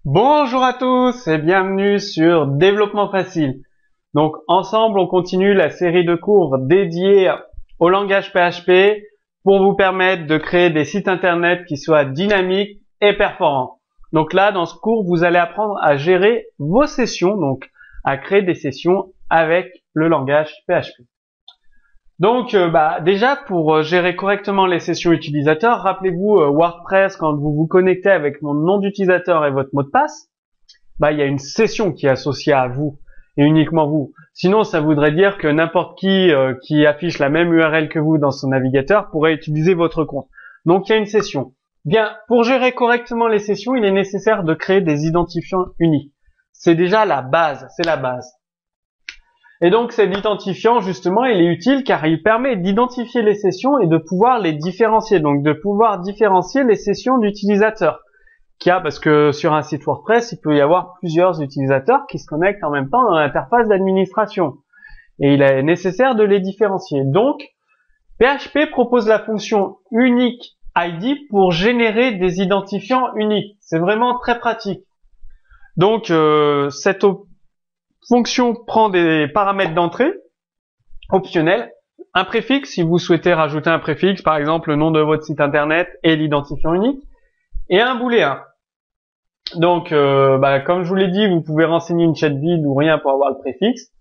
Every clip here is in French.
Bonjour à tous et bienvenue sur Développement Facile. Donc ensemble, on continue la série de cours dédiés au langage PHP pour vous permettre de créer des sites internet qui soient dynamiques et performants. Donc là, dans ce cours, vous allez apprendre à gérer vos sessions, donc à créer des sessions avec le langage PHP. Donc déjà pour gérer correctement les sessions utilisateurs, rappelez-vous WordPress, quand vous vous connectez avec mon nom d'utilisateur et votre mot de passe, il y a une session qui est associée à vous et uniquement vous. Sinon, ça voudrait dire que n'importe qui affiche la même URL que vous dans son navigateur pourrait utiliser votre compte. Donc il y a une session. Bien, pour gérer correctement les sessions, il est nécessaire de créer des identifiants uniques. C'est déjà la base, c'est la base. Et donc cet identifiant, justement, il est utile car il permet d'identifier les sessions et de pouvoir les différencier. Donc de pouvoir différencier les sessions d'utilisateurs. Parce que sur un site WordPress, il peut y avoir plusieurs utilisateurs qui se connectent en même temps dans l'interface d'administration. Et il est nécessaire de les différencier. Donc, PHP propose la fonction unique ID pour générer des identifiants uniques. C'est vraiment très pratique. Donc, cette fonction prend des paramètres d'entrée optionnels, un préfixe si vous souhaitez rajouter un préfixe, par exemple le nom de votre site internet et l'identifiant unique, et un booléen. Donc, comme je vous l'ai dit, vous pouvez renseigner une chat vide ou rien pour avoir le préfixe.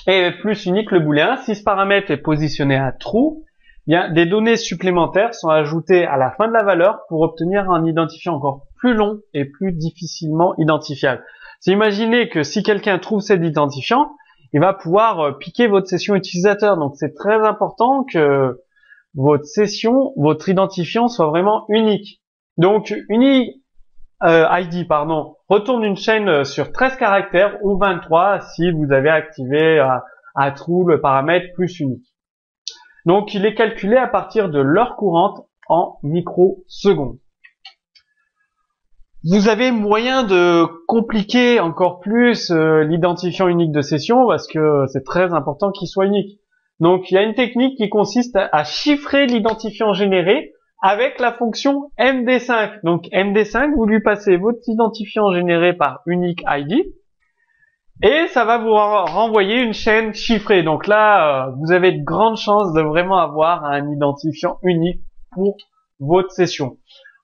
Et plus unique le booléen. Si ce paramètre est positionné à true, des données supplémentaires sont ajoutées à la fin de la valeur pour obtenir un identifiant encore plus long et plus difficilement identifiable. C'est imaginez que si quelqu'un trouve cet identifiant, il va pouvoir piquer votre session utilisateur. Donc c'est très important que votre identifiant soit vraiment unique. Donc ID, retourne une chaîne sur 13 caractères ou 23 si vous avez activé à true le paramètre plus unique. Donc il est calculé à partir de l'heure courante en microsecondes. Vous avez moyen de compliquer encore plus l'identifiant unique de session parce que c'est très important qu'il soit unique. Donc il y a une technique qui consiste à chiffrer l'identifiant généré avec la fonction MD5. Donc MD5, vous lui passez votre identifiant généré par unique ID et ça va vous renvoyer une chaîne chiffrée. Donc là, vous avez de grandes chances de vraiment avoir un identifiant unique pour votre session.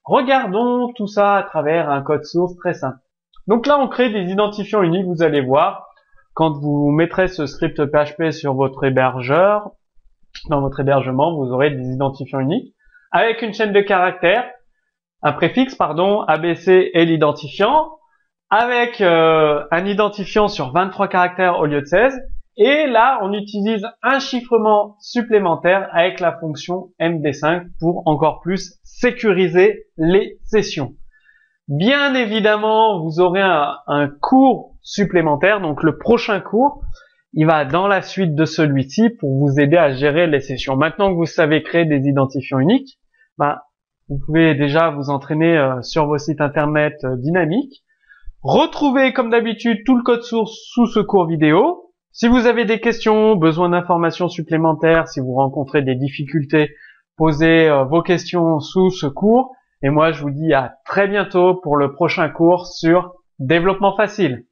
Regardons tout ça à travers un code source très simple. Donc là, on crée des identifiants uniques, vous allez voir. Quand vous mettrez ce script PHP sur votre hébergeur, dans votre hébergement, vous aurez des identifiants uniques avec une chaîne de caractères, un préfixe, ABC et l'identifiant, avec un identifiant sur 23 caractères au lieu de 16. Et là, on utilise un chiffrement supplémentaire avec la fonction MD5 pour encore plus sécuriser les sessions. Bien évidemment, vous aurez un cours supplémentaire. Donc le prochain cours, il va dans la suite de celui-ci pour vous aider à gérer les sessions. Maintenant que vous savez créer des identifiants uniques, vous pouvez déjà vous entraîner sur vos sites internet dynamiques. Retrouvez comme d'habitude tout le code source sous ce cours vidéo. Si vous avez des questions, besoin d'informations supplémentaires, si vous rencontrez des difficultés, posez vos questions sous ce cours. Et moi, je vous dis à très bientôt pour le prochain cours sur Développement Facile.